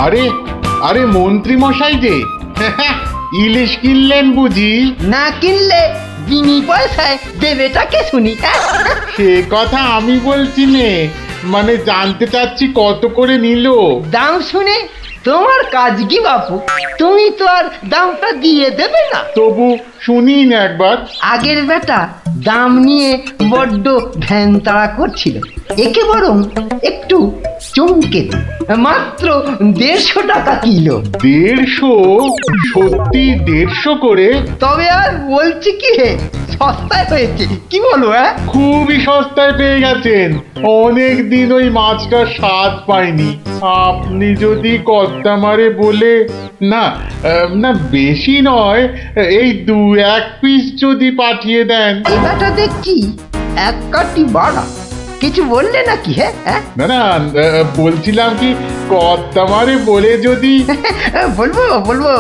আরে আরে মন্ত্রী মশাই যে ইলিশ কিনলেন বুঝি? না কিনলে বিনি পয়সায় দেবেটাকে শুনি। সে কথা আমি বলছি নে, মানে জানতে চাচ্ছি কত করে নিল। দাম শুনে তোমার কাজ কি বাপু? তুমি তো আর দামটা দিয়ে দেবে না। তবু শুনিন একবার। আগের বেটা দাম নিয়ে বড্ড ভ্যান তাড়া করছিল, একে বরং একটু চমকে দিই। মাত্র 150 টাকা কিলো। 150? সত্যি 150 করে? তবে আর বলছি কি হে, সস্তায় হয়েছে, কি বলো? খুবই সস্তায় পেয়ে গেছেন। অনেক দিন ওই মাছটার স্বাদ পাইনি। আপনি যদি কর্তা মারে বলে না না বেশি নয়, এই 2-1 পিস যদি পাঠিয়ে দেন। এবারটা দেখছি এক কাটি বাড়া। কিছু বললে নাকি? হ্যাঁ না না, বলছিলাম কি কর্তা মারে বলে যদি। বলবো বলবো,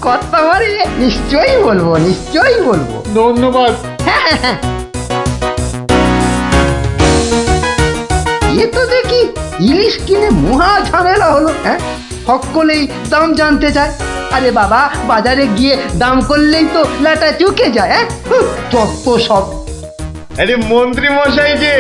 কথা মারে নিশ্চয়ই বলবো, নিশ্চয়ই বলবো। ধন্যবাদ। এ তো দেখি ইলিশ কিনে মহা ঝামেলা হলো। সকলেই দাম জানতে চায়। আরে বাবা, বাজারে গিয়ে দাম করলেই তো লাটা চুকে যায়। যত সব। আরে মন্ত্রী মশাই যে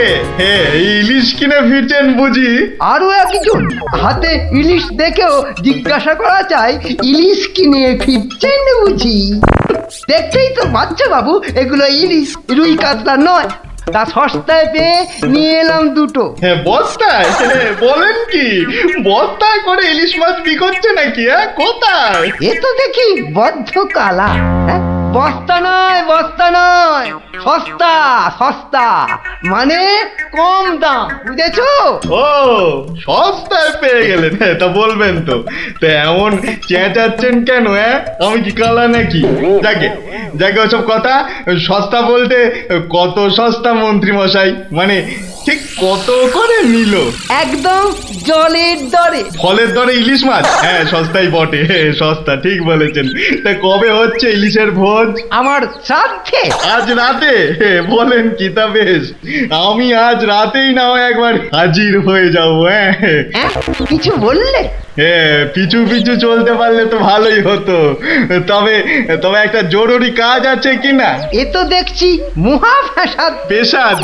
ইলিশ কিনে ফিরছেন বুঝি? আরো একজন হাতে ইলিশ দেখেও জিজ্ঞাসা করা চাই, ইলিশ কিনে ফিরছেন বুঝি? দেখতেই তো বাচ্চা বাবু, এগুলো ইলিশ, রুই কাতলা নয়। তা সস্তায় পেয়ে নিয়ে এলাম দুটো। বস্তায়? বলেন কি বস্তায় করে ইলিশ মাছ বিকোচ্ছে নাকি? কোথায়? এ তো দেখি বদ্ধ কালা। বস্তা নয়, বস্তা নয়, সস্তা সস্তা, মানে কম দাম, বুঝেছো? ও, সস্তায় পেয়ে গেলেন? তা বলবেন তো। তা এমন চেঁচাচ্ছেন কেন? আমি কি কালা নাকি? যাকে যাকে ওসব কথা। সস্তা বলতে কত সস্তা মন্ত্রী মশাই? মানে ঠিক কত করে নিল? একদম জলের দরে। ফলের দরে ইলিশ মাছ? সস্তাই বটে, সস্তা, ঠিক বলেছেন। তা কবে হচ্ছে ইলিশের ভোজ? আমার শ্রাদ্ধে। আজ রাতে? বলেন কি? তা বেশ, আমি আজ রাতেই না হয় একবার হাজির হয়ে যাবো। কিছু বললে? পিছু পিছু চলতে পারলে তো ভালোই হতো। তবে তবে একটা জরুরি কাজ আছে কিনা? এ তো দেখছি মহা ফ্যাসাদ। পেশাদ?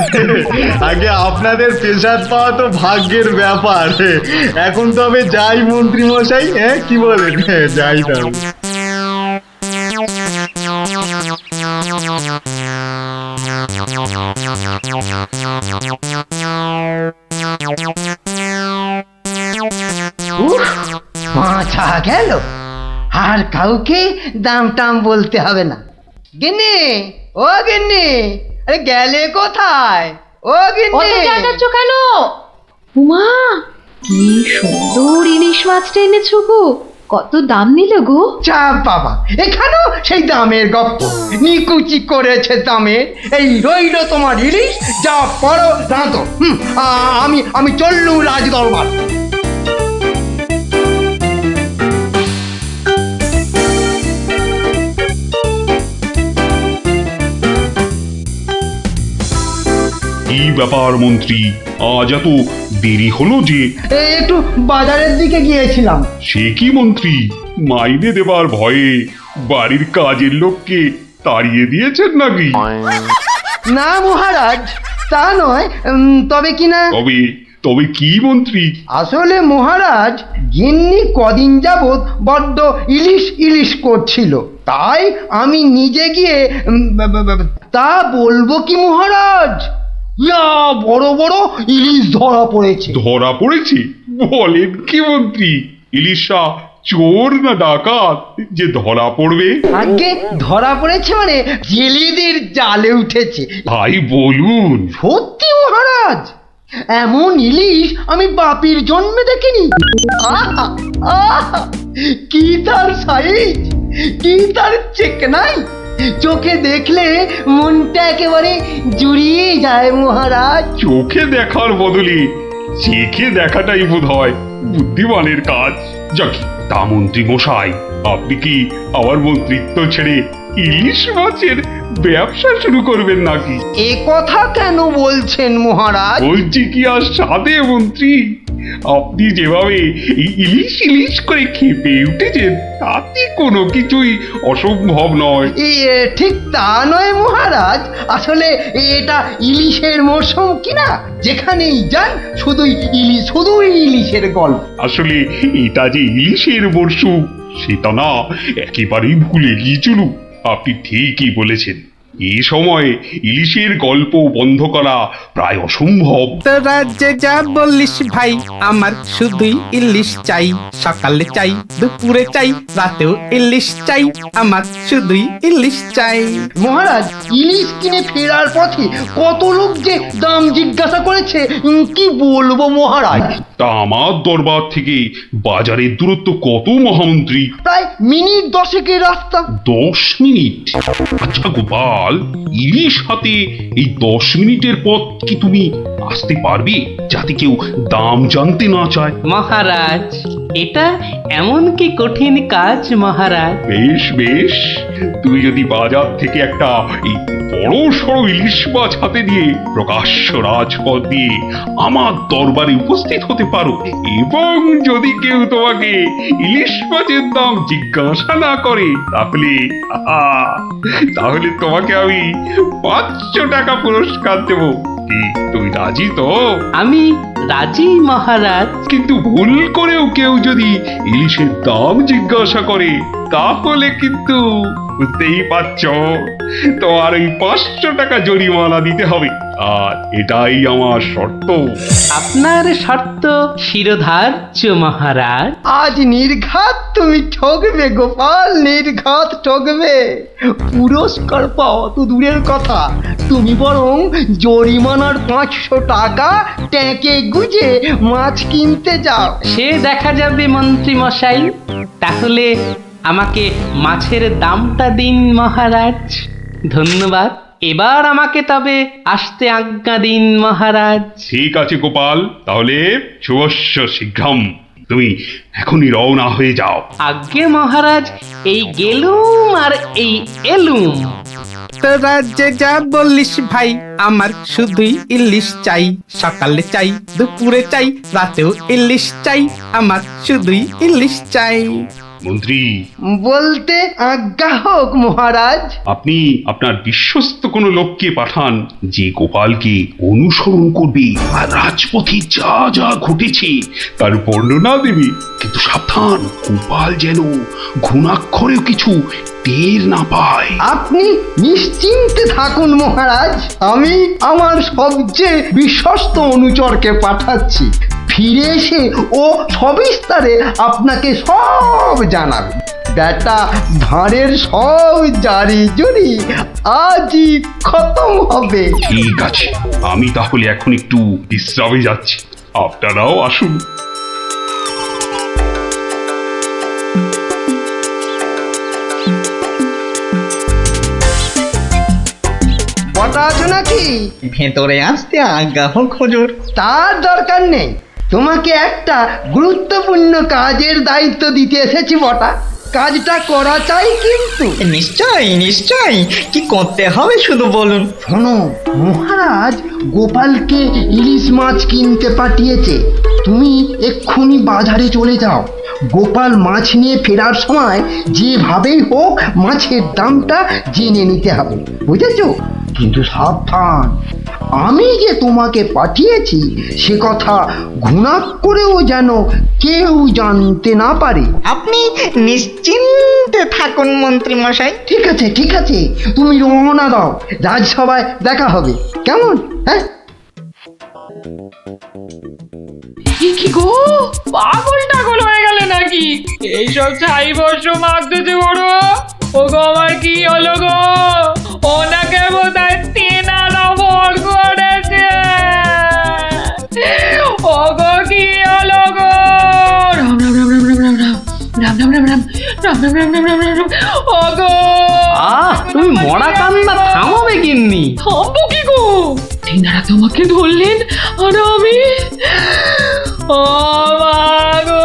আগে আপনাদের পেশাদ পাওয়া তো ভাগ্যের ব্যাপার। এখন তবে যাই মন্ত্রী মশাই, কি বলেন? যাই তবে। মাথা গেল, আর কাউকে দাম টাম বলতে হবে না। গিন্নি, ও গিন্নি, আরে গেলে কোথায়? ও গিন্নি, কেন? উমা, কি সুন্দর ইলিশ মাছটা এনেছো গো! কত দাম নিল গো? চাপ বাবা, এখানেও সেই দামের গপ্প। নিকুচি করেছে দামে। এই রইল তোমার ইলিশ, যা পড়ো দাঁতো। আমি আমি চললুম রাজ দরবার। কি ব্যাপার মন্ত্রী, আজ এত দেরি হলো যে? একটু বাজারের দিকে গিয়েছিলাম। সে কি মন্ত্রী, মাইনে দেবার ভয়ে বাড়ির কাজের লোককে তাড়িয়ে দিয়েছেন নাকি? না মহারাজ, তা নয়। তবে কিনা। তবে তবে কি মন্ত্রী? আসলে মহারাজ, গিন্নি কদিন যাবৎ বড্ড ইলিশ ইলিশ করছিল, তাই আমি নিজে গিয়ে তা বলবো কি মহারাজ, ইয়া বড় বড় ইলিশ ধরা পড়েছে। ধরা পড়েছে? বলেন কি মন্ত্রী? ইলিশা চোর না ডাকাত যে ধরা পড়বে? আগে ধরা পড়েছে মানে জেলেদের জালে উঠেছে। ভাই বলুন। সত্যি মহারাজ, এমন ইলিশ আমি বাপির জন্মে দেখিনি। আহা আহা, কি তার সাইজ, কি তার চেকনাই! চোখে দেখলে মনটা একেবারে জুড়িয়ে যায় মহারাজ। চোখে দেখার বদলে চেখে দেখাটাই বোধ হয় বুদ্ধিমানের কাজ। যাকি, তা মন্ত্রী মশাই, আপনি কি আবার মন্ত্রিত্ব ছেড়ে ইলিশ মাছের ব্যবসা শুরু করবেন নাকি? এ কথা কেন বলছেন মহারাজ? বলছি কি আর সাধে মন্ত্রী, আপনি যেভাবে এই ইলিশ ইলিশ করে খেপে উঠেছেন তাতে কোনো কিছুই অসম্ভব নয়। ঠিক তা নয় মহারাজ, আসলে এটা ইলিশের মরশুম কিনা, যেখানেই যান শুধুই ইলিশের গল্প। আসলে এটা যে ইলিশের মরশুম সেটা না একেবারেই ভুলে গিয়েছিল। আপনি ঠিকই বলেছেন, এই সময় ইলিশের গল্প বন্ধ করা প্রায় অসম্ভব। তোরা যে যা বললিস ভাই, আমার শুধুই ইলিশ চাই। সকালে চাই, দুপুরে চাই, রাতেও ইলিশ চাই। আমার শুধুই ইলিশ চাই। মহারাজ, ইলিশ কিনে ফেরার পথে কত লোক যে দাম জিজ্ঞাসা করেছে, কি বলবো মহারাজ। তা আমার দরবার থেকে বাজারের দূরত্ব কত মহামন্ত্রী? প্রায় মিনিট 10 রাস্তা। 10 মিনিট? আচ্ছা গোপাল, ইলিশ হাতে এই 10 মিনিটের পথ কি তুমি আসতে পারবে, যাতে কেউ দাম জানতে না চায়? মহারাজ, এটা এমন কি কঠিন কাজ মহারাজ? বেশ বেশ, তুমি যদি বাজার থেকে একটা এই বড় সড়ো ইলিশ মাছ হাতে দিয়ে প্রকাশ্য রাজপথ দিয়ে আমার দরবারে উপস্থিত হতে পারো, এবং যদি কেউ তোমাকে ইলিশ মাছের দাম জিজ্ঞাসা না করে, তাহলে তোমাকে আমি 500 টাকা পুরস্কার দেব। কি তুমি রাজি তো? আমি রাজি মহারাজ। কিন্তু ভুল করেও কেউ যদি ইলিশের দাম জিজ্ঞাসা করে, তাহলে কিন্তু বুঝতেই পারছো, তোমার ওই 500 টাকা জরিমানা দিতে হবে। আর এটাই আমার শর্ত। আপনার শর্ত শিরোধার্য মহারাজ। আজ নির্ঘাত তুমি ঠকবে গোপাল, নির্ঘাত ঠকবে। পুরস্কার পাওয়া তো দূরের কথা, তুমি বরং জরিমানার 500 টাকা ট্যাঁকে গুজে মাছ কিনতে যাও। সে দেখা যাবে মন্ত্রী মশাই। তাহলে আমাকে মাছের দামটা দিন মহারাজ। ধন্যবাদ। এবার আমাকে তবে আসতে আজ্ঞা দিন মহারাজ। ঠিক আছে গোপাল, তাহলে শুভস্য শীঘ্রম। তুমি এখনই রওনা হয়ে যাও। আজ্ঞে মহারাজ, এই গেলুম আর এই এলুম। তোরা যে যা বললিস ভাই, আমার শুধুই ইলিশ চাই। সকালে চাই, দুপুরে চাই, রাতেও ইলিশ চাই। আমার শুধুই ইলিশ চাই। মন্ত্রী, বলতে আজ্ঞা হোক মহারাজ। আপনি আপনার বিশ্বস্ত কোনো লোককে পাঠান, যে গোপালকে অনুসরণ করবে আর রাজপথে যা যা ঘটেছে তার বর্ণনা দেবে। কিন্তু সাবধান, গোপাল যেন ঘুণাক্ষরেও কিছু টের না পায়। আপনি নিশ্চিন্তে থাকুন মহারাজ, আমি আমার সবচেয়ে বিশ্বস্ত অনুচরকে পাঠাচ্ছি। ফিরে এসে ও সবিস্তারে আপনাকে সব জানাবে। বেটা ধারের সব জারি জুরি আজই খতম হবে। ঠিক আছে, আমি তাহলে এখন একটু বিশ্রামে যাচ্ছি, আপনারাও আসুন। বটা আছো নাকি? ভেতরে আসতে আজ্ঞা হোক হুজুর। তার দরকার নেই, তোমাকে একটা গুরুত্বপূর্ণ কাজের দায়িত্ব দিতে এসেছি বটা। কাজটা করা চাই কিন্তু। নিশ্চয়ই নিশ্চয়ই, কি করতে হবে শুধু বলুন। শোনো, মহারাজ গোপালকে ইলিশ মাছ কিনতে পাঠিয়েছে। তুমি এক্ষুনি বাজারে চলে যাও। গোপাল মাছ নিয়ে ফেরার সময় যেভাবেই হোক মাছের দামটা জেনে নিতে হবে, বুঝেছো? কিন্তু সাবধান, আমি যে তোমাকে পাঠিয়েছি সে কথা ঘুণাক্ষরেও যেন কেউ জানতে না পারে। আপনি নিশ্চিন্তে থাকুন মন্ত্রী মশাই। ঠিক আছে ঠিক আছে, তুমি রওনা দাও, রাজসভায় দেখা হবে, কেমন? হ্যাঁ, কি গো, পাগল টাগল হয়ে গেলে নাকি? এইসব ছাই বর্ষ মাগতেছে বড়। ও গো, আমার কি হলো গো? ওনাকে বোধহয় তেনারা ভর করেছে। ও গো, কি হলো গো? রাম রাম রাম রাম রাম রাম রাম রাম রাম রাম রাম রাম রাম রাম রাম রাম রাম। ও গো, তুমি মরা কান্না থামাবে কিন্নি? থামবো কি গো? তেনারা তোমাকে ধরলেন আর আমি, ও মা গো।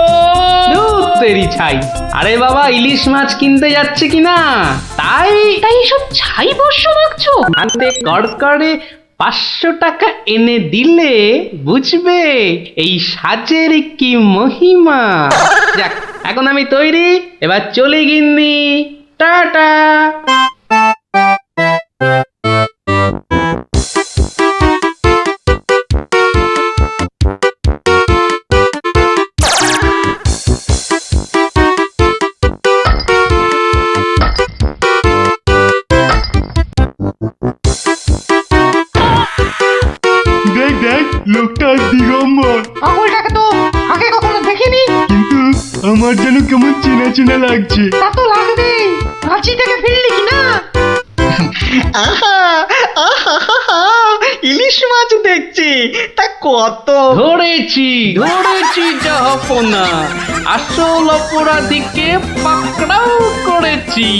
ধুর তেরি ছাই। আরে বাবা, ইলিশ মাছ কিনতে যাচ্ছে কিনা, তাই তাই এসব ছাই বর্ষ মাগছো? হাতে কড়কড়ে 500 টাকা এনে দিলে বুঝবে এই সাজের কি মহিমা। যাক, এখন আমি তৈরি, এবার চলে গিন্নি, টাটা। দেখ দেখ, লোকটা দিগম্বর। পাগলটাকে তো আগে কখনো দেখিনি। কিন্তু আমার যেন কেমন চেনা চেনা লাগছে। তা তো লাগবেই, রাঁচি থেকে ফিরলি কি না? আহা আহা ইলিশ মাছ দেখছি, তা কত। ধরেছি ধরেছি জাহাপনা, আসল অপরাধীকে পাকড়াও করেছি।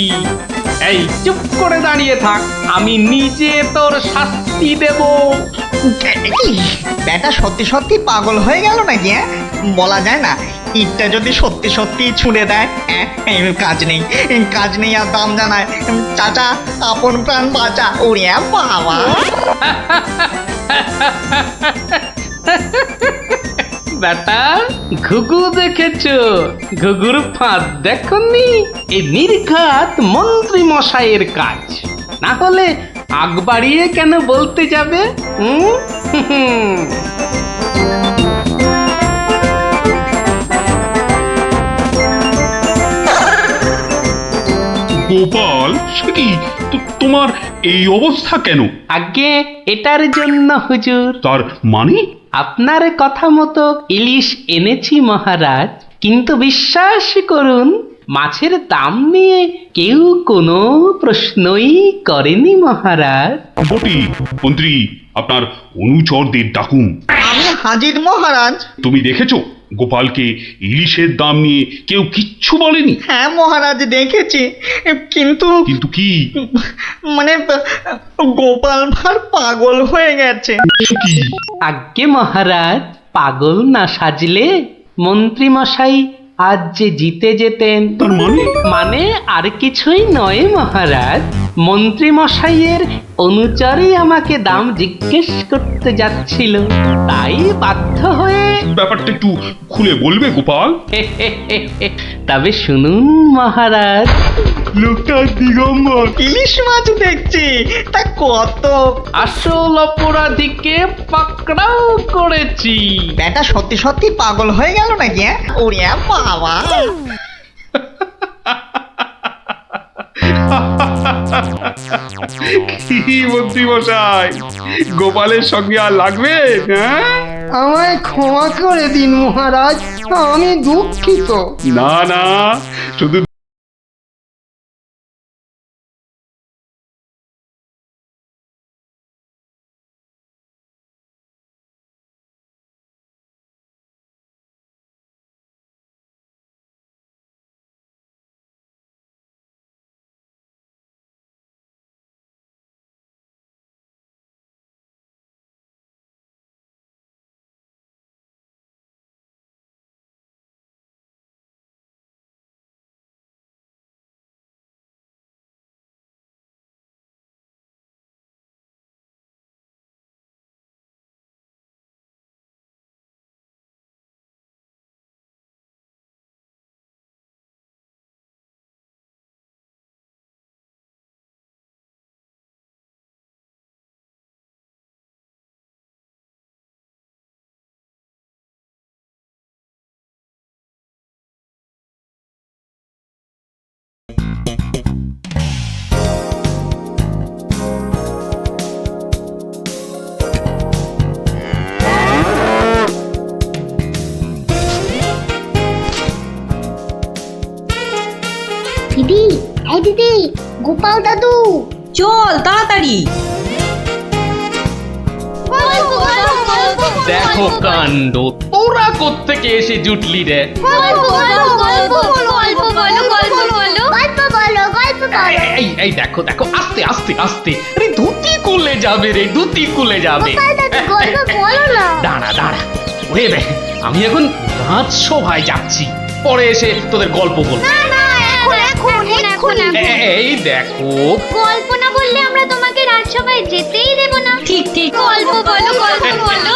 এই চুপ করে দাঁড়িয়ে থাক, আমি নিজে তোর শাস্তি দেব। কি ব্যাটা সত্যি সত্যি পাগল হয়ে গেল নাকি? বলা যায় না, ইটটা যদি সত্যি সত্যি ছুঁড়ে দেয়। কাজ নেই, কাজ নেই আর দাম জানায়। চাচা, আপন প্রাণ বাঁচা। ওরে বাবা! বেটা, ঘুঘু দেখেছো? ঘুঘুর ফাঁদ দেখনি? এই নির্ঘাত মন্ত্রী মশাইয়ের কাজ। না হলে আগ বাড়িয়ে কেন বলতে যাবে? গোপাল, সে কি তোমার এই অবস্থা কেন? আগে এটার জন্য হুজুর, তার মানে? আপনার কথা মতো ইলিশ এনেছি মহারাজ, কিন্তু বিশ্বাস করুন, মাছের দাম নিয়ে কেউ কোনো প্রশ্নই করেনি মহারাজ। বটি, মন্ত্রী, আপনার অনুচরদের ডাকুন। আমি হাজির মহারাজ। তুমি দেখেছো গোপালকে ইলিশের দাম নিয়ে কেউ কিচ্ছু বলেনি? হ্যাঁ মহারাজ, দেখেছি। কিন্তু কিন্তু কি? মানে গোপাল ভাঁড় পাগল হয়ে গেছে। সে কি? আজ্ঞে মহারাজ, পাগল না সাজলে মন্ত্রী মশাই আজ যে জিতে যেতেন। তার মানে? মানে আর কিছুই নয় মহারাজ, মন্ত্রী মশাইয়ের অনুচরই আমাকে দাম জিজ্ঞেস করতে যাচ্ছিল, তাই বাধ্য হয়ে। ব্যাপারটা একটু খুলে বলবে গোপাল? তবে শুনুন মহারাজ, লোকটা দিগম্বর। ইলিশ মাছ দেখছি, তা কত। আসল অপরাধীকে পাকড়াও করেছি। ব্যাটা সত্যি সত্যি পাগল হয়ে গেল নাকি? ওরে বাবা! কি মন্ত্রী মশাই, গোপালের সঙ্গে আর লাগবে? হ্যাঁ, আমায় ক্ষমা করে দিন মহারাজ, আমি দুঃখিত। না না, শুধু দিদি, এই দিদি, গোপাল দাদু, চল তাড়াতাড়ি। গল্প গল্প গল্প দেখো কাণ্ড, তোরা কোত্থেকে এসে জুটলি রে? গল্প গল্প গল্প গল্প বলো গল্প বলো গল্প বলো গল্প বলো। এই দেখো দেখো, আস্তে আস্তে আস্তে, আরে ধুতি খুলে যাবে রে, ধুতি খুলে যাবে। গোপাল দাদু গল্প বলো না। দাঁড়া দাঁড়া, ওরে বে, আমি এখন রাজসভায় যাচ্ছি, পরে এসে তোদের গল্প বলবো। না না, এখন এখন এখন এই দেখো, গল্প না বললে আমরা তোমাকে রাজসভায় যেতেই দেব না। ঠিক ঠিক গল্প বলো, গল্প বলো।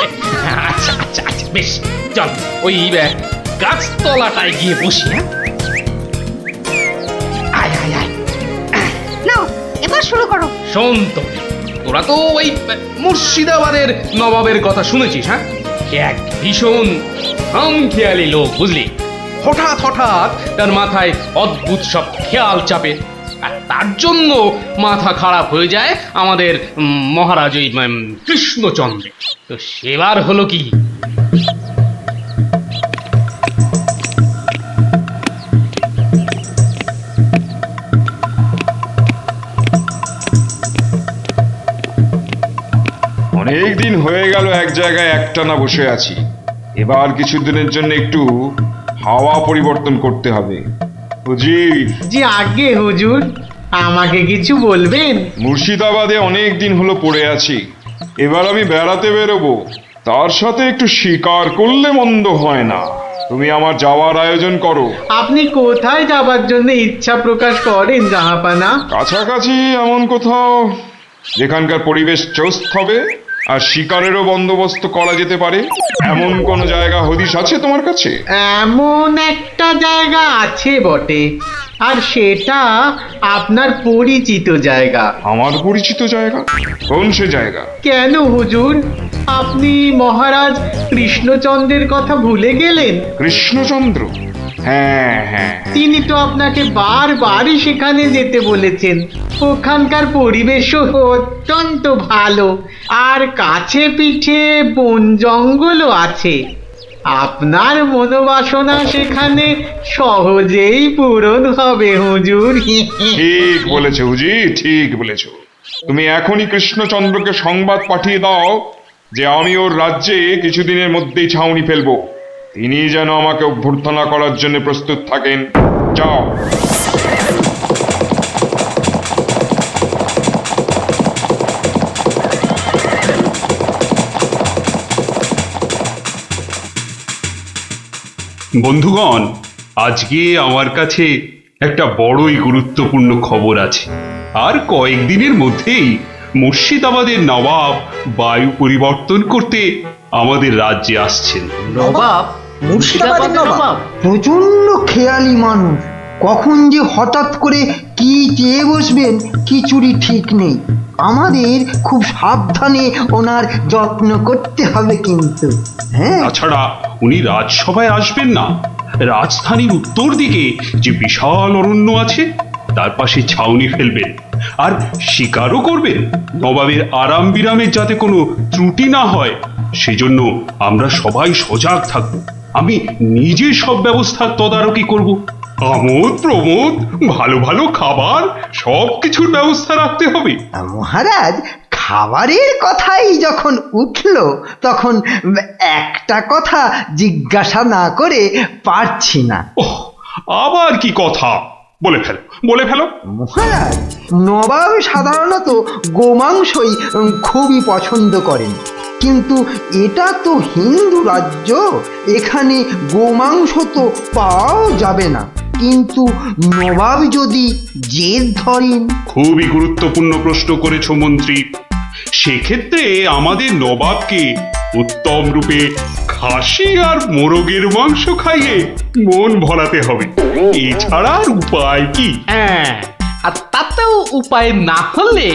আচ্ছা আচ্ছা আচ্ছা বেশ, চল ওই গাছতলাটায় গিয়ে বসি। হ্যাঁ? আয় আয় আয়, নাও এবার শুরু করো। শোন তো, তোরা তো ওই মুর্শিদাবাদের নবাবের কথা শুনেছিস? হ্যাঁ, সে এক ভীষণ খামখেয়ালি লোক, বুঝলি। হঠাৎ হঠাৎ তার মাথায় অদ্ভুত সব খেয়াল চাপে, আর তার জন্য মাথা খারাপ হয়ে যায় আমাদের মহারাজ ওই কৃষ্ণচন্দ্র। তো সেবার হলো কি, অনেক দিন হয়ে গেল এক জায়গায় একটানা বসে আছি। এবার কিছুদিনের জন্য একটু হাওয়া পরিবর্তন করতে হবে। হুজির, জি আগে হুজুর, আমাকে কিছু বলবেন? মুর্শিদাবাদে অনেক দিন হলো পড়ে আছি, এবার আমি বেড়াতে বেরোবো, তার সাথে একটু শিকার করলে মন্দ হয় না। তুমি আমার যাওয়ার আয়োজন করো। আপনি কোথায় যাবার জন্য ইচ্ছা প্রকাশ করেন জাহাপানা? কাছাকাছি এমন কোথাও যেখানকার পরিবেশ চোস্ত হবে আর শিকারেরও বন্দোবস্ত করা যেতে পারে, এমন কোন জায়গা হদিশ আছে তোমার কাছে? এমন একটা জায়গা আছে বটে, আর সেটা আপনার পরিচিত জায়গা। আমার পরিচিত জায়গা? কোন সে জায়গা? কেন হুজুর, আপনি মহারাজ কৃষ্ণচন্দ্রের কথা ভুলে গেলেন? কৃষ্ণচন্দ্র? হ্যাঁ হ্যাঁ, তিনি তো আপনাকে বারবারই সেখানে যেতে বলেছেন। ওখানকার পরিবেশও অত্যন্ত ভালো, আর কাছে পিঠে বন জঙ্গলও আছে। আপনার মনোবাসনা সেখানে সহজেই পূরণ হবে হুজুর। ঠিক বলেছো হুজি, ঠিক বলেছো। তুমি এখনই কৃষ্ণচন্দ্রকে সংবাদ পাঠিয়ে দাও যে আমি ওর রাজ্যে কিছুদিনের মধ্যেই ছাউনি ফেলবো। তিনি যেন আমাকে অভ্যর্থনা করার জন্য প্রস্তুত থাকেন। যাও। বন্ধুগণ, আজকে আমার কাছে একটা বড়ই গুরুত্বপূর্ণ খবর আছে। আর কয়েকদিনের মধ্যেই মুর্শিদাবাদের নবাব বায়ু পরিবর্তন করতে আমাদের রাজ্যে আসছেন। নবাব? মুর্শিদাবাদের নবাব? প্রচন্ড খেয়ালি মানুষ, কখন যে হঠাৎ করে কি চেয়ে বসবেন কিছুরই ঠিক নেই। আমাদের খুব সাবধানে ওনার যত্ন করতে হবে কিন্তু। হ্যাঁ, তাছাড়া উনি রাজসভায় আসবেন না, রাজধানীর উত্তর দিকে যে বিশাল অরণ্য আছে তার পাশে ছাউনি ফেলবেন, আর শিকারও করবেন। নবাবের আরাম বিরামের যাতে কোনো ত্রুটি না হয় সেজন্য আমরা সবাই সজাগ থাকব। আমি নিজে সব ব্যবস্থার তদারকি করব। আমোদ প্রমোদ, ভালো ভালো খাবার, সব কিছুর ব্যবস্থা রাখতে হবে। মহারাজ, খাবারের কথাই যখন উঠল তখন একটা কথা জিজ্ঞাসা না করে পারছি না। ওহ, আবার কি কথা? বলে ফেলো, বলে ফেলো। মহারাজ, নবাব সাধারণত গোমাংসই খুবই পছন্দ করেন, কিন্তু এটা তো হিন্দু রাজ্য, এখানে গোমাংস তো পাওয়াও যাবে না। কিন্তু নবাব যদি জেদ ধরেন। খুবই গুরুত্বপূর্ণ প্রশ্ন করেছো মন্ত্রী। সেক্ষেত্রে আমাদের নবাবকে উত্তম রূপে খাসি আর মোরগের মাংস খাইয়ে মন ভরাতে হবে। এছাড়া আর উপায় কি? হ্যাঁ, আর তাতেও উপায় না হলে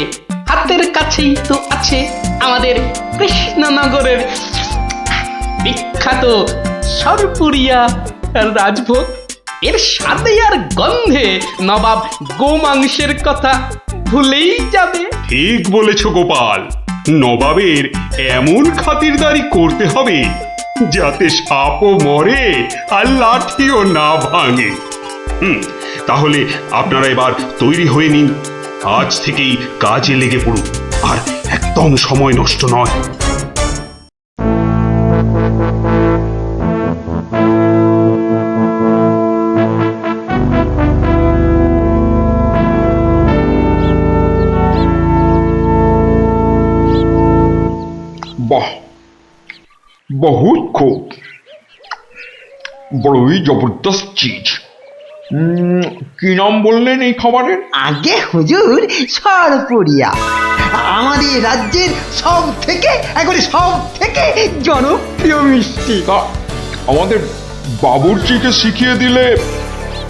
হাতের কাছেই তো আছে আমাদের কৃষ্ণনগরের বিখ্যাত সরপুরিয়া রাজভোগ। এর স্বাদে আর গন্ধে নবাব গোমাংসের কথা ভুলেই যাবে। ঠিক বলেছ গোপাল, নবাবের এমন খাতিরদারি করতে হবে যাতে সাপও মরে আর লাঠিও না ভাঙে। তাহলে আপনারা এবার তৈরি হয়ে নিন, আজ থেকেই কাজে লেগে পড়ুন, আর একদম সময় নষ্ট নয়। বাহ, বহুত খুব, বড়ই জবরদস্ত চিজ। কি নাম বললেন এই খাবারের? আগে হুজুর সরপুরিয়া, আমাদের রাজ্যের সব থেকে জনপ্রিয় মিষ্টি। তা আমাদের বাবুর্চিকে শিখিয়ে দিলে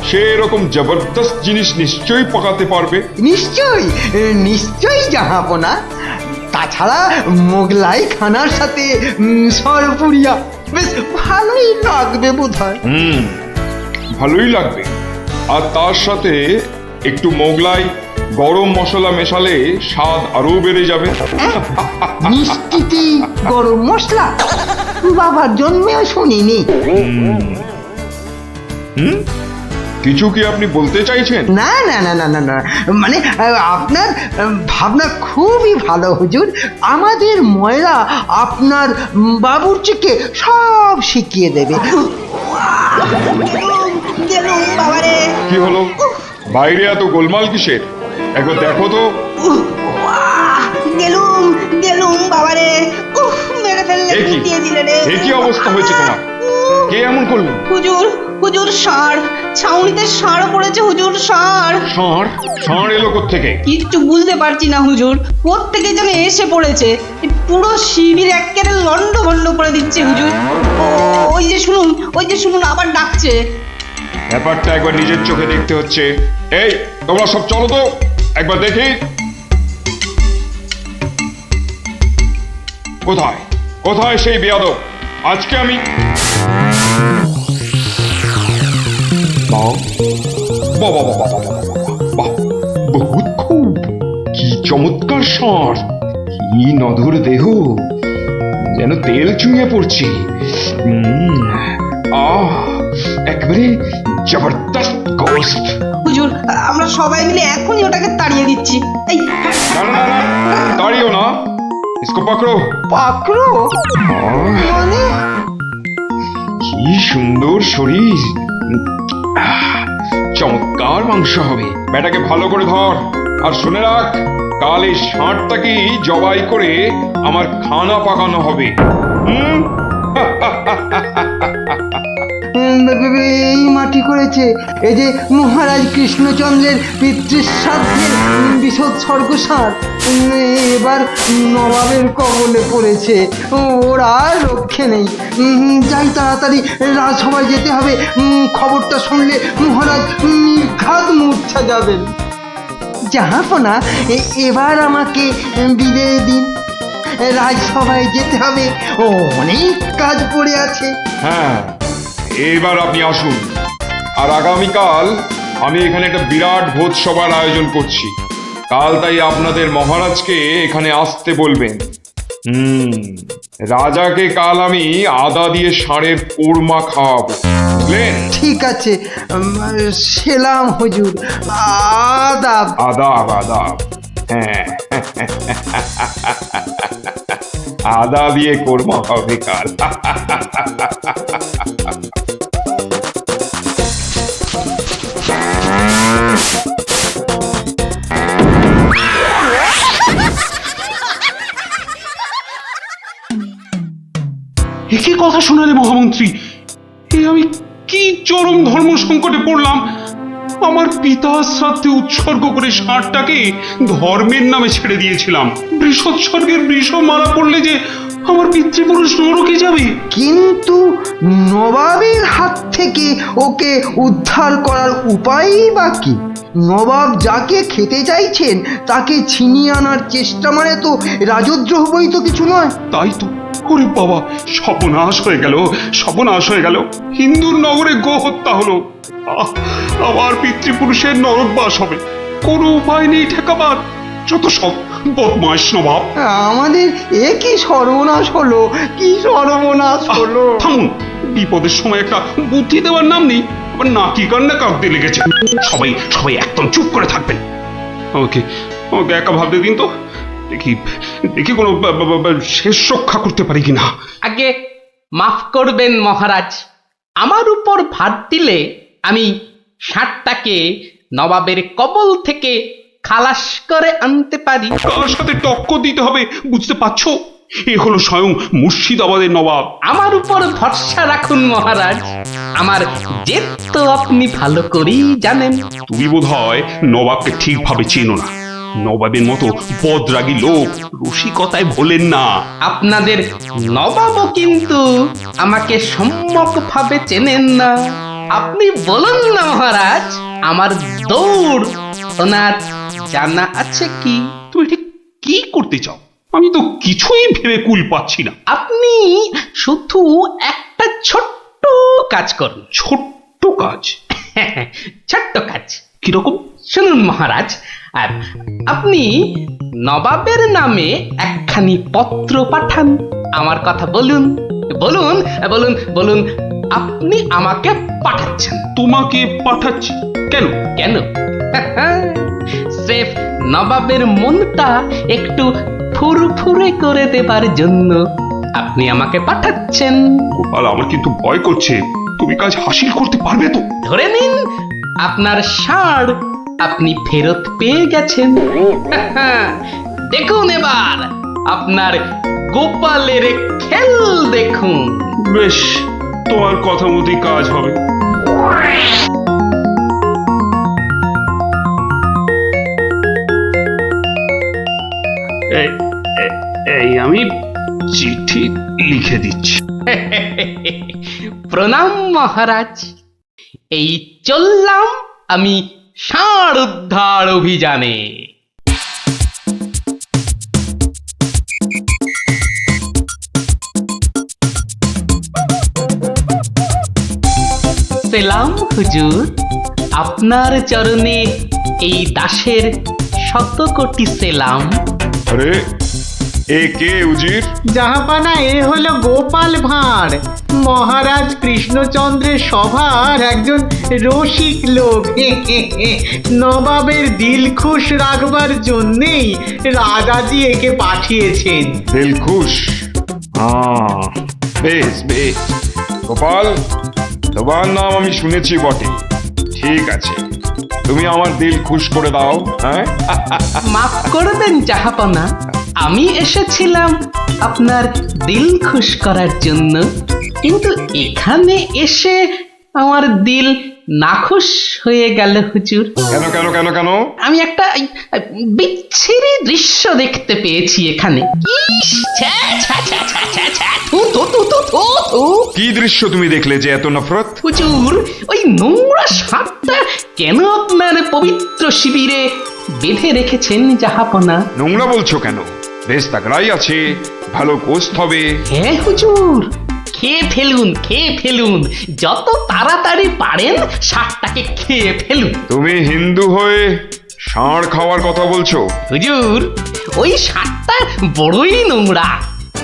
সে এরকম জবরদস্ত জিনিস নিশ্চয়ই পাকাতে পারবে। নিশ্চয়ই জাহাপনা। তাছাড়া মোগলাই খানার সাথে সরপুরিয়া বেশ ভালোই লাগবে বোধহয়। ভালোই লাগবে। আর তার সাথে একটু মোগলাই গরম মশলা মেশালে স্বাদ আরো বেড়ে যাবে। মিষ্টিতে গরম মশলা বাবার জন্মেও শুনিনি। কিছু কি আপনি বলতে চাইছেন? না না না না না না, মানে আপনার ভাবনা খুবই ভালো হুজুর। আমাদের ময়রা আপনার বাবুর্চিকে সব শিখিয়ে দেবে। কি হলো? বাইরে এত গোলমাল কিসের? একবার দেখো তো। এ কি অবস্থা হয়েছে তোমার? কে এমন করলো? হুজুর ষাঁড়, ছাউনিতে ষাঁড় পড়েছে হুজুর, ষাঁড়। ষাঁড় এলো কোত্থেকে? কিচ্ছু বুঝতে পারছি না হুজুর, কোত্থেকে যেন এসে পড়েছে। পুরো শিবির একেবারে লন্ডভন্ড করে দিচ্ছে হুজুর। ওই যে শুনুন আবার ডাকছে। ব্যাপারটা একবার নিজের চোখে দেখতে হচ্ছে। এই তোমরা সব চলো তো একবার দেখি। কোথায় সেই বেয়াদব? আজকে আমি বহুত খুব, কি চমৎকার ষাঁড়, কি নধর দেহ, যেন তেল চুইয়ে পড়ছে। একেবারে জবরদস্ত গোস্ত। হুজুর আমরা সবাই মিলে এখনই ওটাকে তাড়িয়ে দিচ্ছি। এই না তাড়িও না, ইসকো পাকড়ো। মানে কি সুন্দর শরীর, চমৎকার মাংস হবে। বেটাকে ভালো করে ধর, আর শুনে রাখ, কাল এই ষাঁড়টাকেই জবাই করে আমার খানা পাকানো হবে। এই মাটি করেছে, এই যে মহারাজ কৃষ্ণচন্দ্রের পিতৃশ্রাদ্ধের বিসৎসর্গসার এবার নবাবের কবলে পড়েছে। ওর আর রক্ষে নেই। যাই তাড়াতাড়ি রাজসভায় যেতে হবে। খবরটা শুনলে মহারাজ নির্ঘাত মূর্ছা যাবেন। জাহাপনা, এবার আমাকে বিদায় দিন। রাজসভায় যেতে হবে, অনেক কাজ পড়ে আছে। হ্যাঁ, এবার আপনি আসুন। আর আগামীকাল আমি এখানে একটা বিরাট ভোজ সভার আয়োজন করছি। কাল তাই আপনাদের মহারাজকে এখানে আসতে বলবেন। রাজাকে কাল আমি আদা দিয়ে ষাঁড়ের কোরমা খাওয়াবো, বুঝলেন? ঠিক আছে, সেলাম হুজুর। আদাব। আদাব। হ্যাঁ, আদা দিয়ে কোরমা হবে কাল। একই কথা শোনালে মহামন্ত্রী, আমি কি চরম ধর্ম সংকটে পড়লাম। আমার পিতা শ্রাদ্ধে উৎসর্গ করে ষাঁড়টাকে ধর্মের নামে ছেড়ে দিয়েছিলাম। বৃষোৎসর্গের বৃষ মারা পড়লে যে আমার পিতৃপুরুষ নরকে যাবে। কিন্তু নবাবের হাত থেকে ওকে উদ্ধার করার উপায়ই বা কি? নবাব যাকে খেতে চাইছেন তাকে ছিনিয়ে আনার চেষ্টা মানে তো রাজদ্রোহ বই তো কিছু নয়। তাই তো। ওরে বাবা, সর্বনাশ হয়ে গেল। হিন্দুর নগরে গো হত্যা হলো। আবার পিতৃপুরুষের নরকবাস হবে। কোনো উপায় নেই ঠেকাবার। যত সব বদমাশ নবাব। আমাদের কি সর্বনাশ হলো, থামুন, বিপদের সময় একটা বুদ্ধি দেওয়ার নাম নেই। আবার নাকি কান্না কাঁদতে লেগেছে। সবাই একদম চুপ করে থাকবেন। আমাকে একা ভাবতে দিন তো, দেখি কোনো শেষ রক্ষা করতে পারি কিনা। আগে মাফ করবেন মহারাজ, আমার উপর ভার দিলে আমি ষাঁড়টাকে নবাবের কবল থেকে খালাস করে আনতে পারি। কার সাথে টক্কর দিতে হবে বুঝতে পারছো? এ হলো স্বয়ং মুর্শিদাবাদের নবাব। আমার উপর ভরসা রাখুন মহারাজ, আমার জেদ তো আপনি ভালো করেই জানেন। তুমি বোধহয় নবাবকে ঠিকভাবে চেনো না। নবাবের মতো বদরাগী লোক রসিকতায় ভোলেন না। আপনাদের নবাবও কিন্তু আমাকে সম্যকভাবে চেনেন না। আপনি বলুন না মহারাজ, আমার দৌড় ওনার জানা আছে কি? তুমি ঠিক কি করতে চাও? আমি তো কিছুই ভেবে কুল পাচ্ছি না। আপনি শুধু একটা ছোট্ট কাজ করুন। ছোট্ট কাজ? ছোট্ট কাজ কিরকম? শুনুন মহারাজ, আপনি নবাবের নামে একখানি পত্র পাঠান। আমার কথা বলুন বলুন বলুন বলুন, আপনি আমাকে পাঠাচ্ছেন। তোমাকে পাঠাচ্ছি? কেন? কেন? স্রেফ নবাবের মনটা একটু ফুরফুরে করে দেবার জন্য আপনি আমাকে পাঠাচ্ছেন। গোপাল, আমার কিন্তু ভয় করছে। তুমি কাজ হাসিল করতে পারবে তো? ধরে নিন আপনার ষাঁড় আপনি ফেরত পেয়ে গেছেন। দেখুন এবার আপনার গোপালের খেল দেখুন। বেশ, তোমার কথা মতোই কাজ হবে। এই আমি চিঠি লিখে দিচ্ছি। প্রণাম মহারাজ, এই চললাম আমি ষাঁড় উদ্ধার অভিযানে। সেলাম হুজুর, আপনার চরণে এই দাসের শত কোটি সেলাম। আরে এ কে উজির? জাহাপানা, এ হলো গোপাল ভাঁড়, মহারাজ কৃষ্ণচন্দ্রের সভার একজন রসিক লোক। নবাবের দিল খুশ রাখবার জন্যেই রাজাজি একে পাঠিয়েছেন। দিলখুশ? বেশ বেশ। গোপাল, তোমার নাম আমি শুনেছি বটে। ঠিক আছে, তুমি আমার দিল খুশ করে দাও। হ্যাঁ, মাফ করবেন জাহাপনা, আমি এসেছিলাম আপনার দিল খুশ করার জন্য, কিন্তু এখানে এসে আমার দিল নাখুশ হয়ে গেল হুজুর। কেন কেন কেন কেন? আমি একটা বিচ্ছিরি দৃশ্য দেখতে পেয়েছি এখানে। ইস, ছ্যা, ছ্যা, ছ্যা, ছ্যা, ছ্যা, ছ্যা, থু, থু, থু, থু, থু, থু। কি দৃশ্য তুমি দেখলে যে এত নফরত? হুজুর, ওই নোংরা সাপটা কেন আপনার পবিত্র শিবিরে বেঁধে রেখেছেন জাহাপনা? নোংরা বলছো কেন? বেশ তাগড়াই আছে, ভালো গোস্ত হবে। হ্যাঁ হুজুর, খেয়ে ফেলুন, খেয়ে ফেলুন, যত তাড়াতাড়ি পারেন সাপটাকে খেয়ে ফেলুন। তুমি হিন্দু হয়ে ষাঁড় খাওয়ার কথা বলছো? হুজুর, ওই সাপটা বড়ই নোংরা।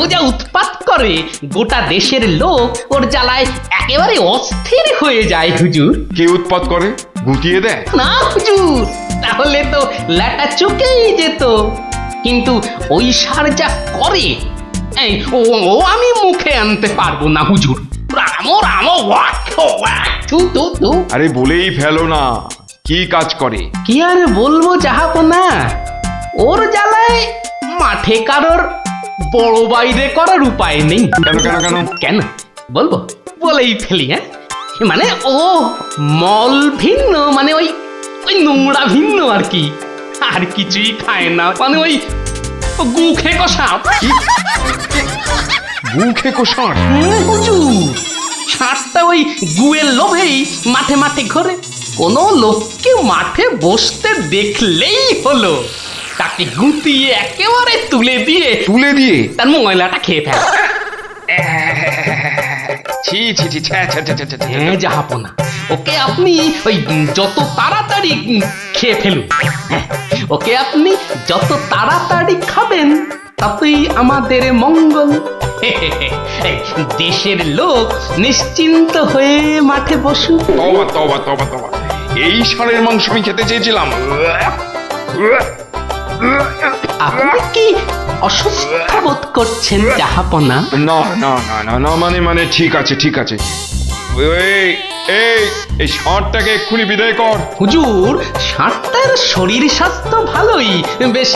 ও যা উৎপাত করে, গোটা দেশের লোক ওর জ্বালায় একেবারে অস্থির হয়ে যায় হুজুর। কে উৎপাত করে? গুটিয়ে দেয়? না হুজুর, তাহলে তো ল্যাটা চুকেই যেত। কিন্তু ওই সার যা করে, এই ও ও আমি মুখে আনতে পারবো না হুজুর। রামো রামো ওয়াক ওয়াক, থু থু থু। আরে বলেই ফেলো না, কি কাজ করে? কি আর বলবো জাহাপনা, ওর জ্বালায় মাঠে কারোর বড় বাইরে করার উপায় নেই। কেন কেন কেন? কেন বলবো? বলেই ফেলি। হ্যাঁ, মানে ও মল ভিন্ন, মানে ওই ওই নোংরা ভিন্ন আর কি, আর কিছুই খায় না। মানে ওই গু খেকো সাপ। গু খেকো ষাঁড়? হুজুর, ষাঁড়টা ওই গুয়ের লোভেই মাঠে মাঠে ঘোরে। কোনো লোককে মাঠে বসতে দেখলেই হলো তাকে গুঁতিয়ে একেবারে তুলে দিয়ে তার ময়লাটা খেয়ে ফেলে। ছি ছি ছি, ছ্যা, ছ্যা, ছ্যা, ছ্যা, ছ্যা, ছ্যা। হ্যাঁ জাহাপনা, ওকে আপনি ওই যত তাড়াতাড়ি খেয়ে ফেলুন। হ্যাঁ, ওকে আপনি যত তাড়াতাড়ি খাবেন ততই আমাদের মঙ্গল। দেশের লোক নিশ্চিন্ত হয়ে মাঠে বসুক। তবা তবা তবা তবা, এই ষাঁড়ের মাংস আমি খেতে চেয়েছিলাম। আপনি কি অসুস্থ বোধ করছেন জাহাপনা? না না না না না, মানে ঠিক আছে ঠিক আছে। এই এই এই ষাঁড়টাকে এক্ষুনি বিদায় কর। হুজুর, ষাঁড়টার শরীর স্বাস্থ্য ভালোই, বেশ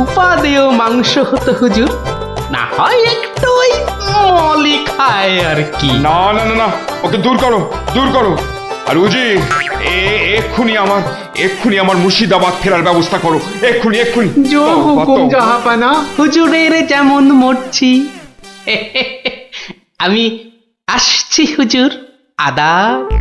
উপাদেয় মাংস হতো হুজুর। না হয় একটু ওই মলি খায় আর কি। না না না না, ওকে দূর করো, দূর করো। আর উজির, এক্ষুনি আমার মুর্শিদাবাদ ফেরার ব্যবস্থা করো, এক্ষুনি এক্ষুনি। জো দাও, হুকুম দাও। জাহাপানা। হুজুরের যেমন মরছি। আমি আসছি হুজুর, আদাব।